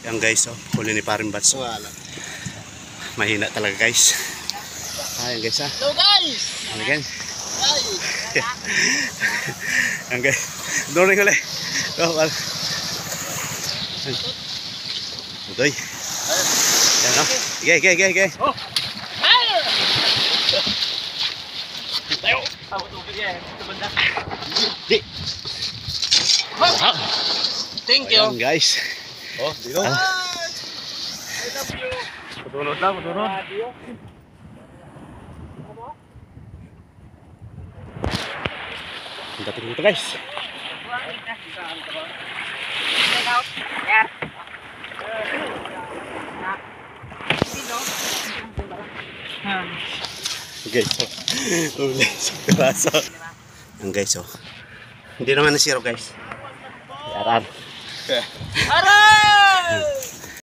Yan guys, oh, huli ni Paring Bats. Mahina talaga guys. Ayan guys ha. Hello guys! Ano guys? Yan guys. Doon rin ulit. Utoy. Yan o. Sige. Oh! Tayo! Ako tubig yan. Ito banda. Di. Thank you. Ayan guys. Oh, dito. I love you. Patulot lang, patulot. Ang dating dito guys. Guys, uli sa piraso. Ang guys, oh. Hindi naman nasiro guys. Aran. Aray!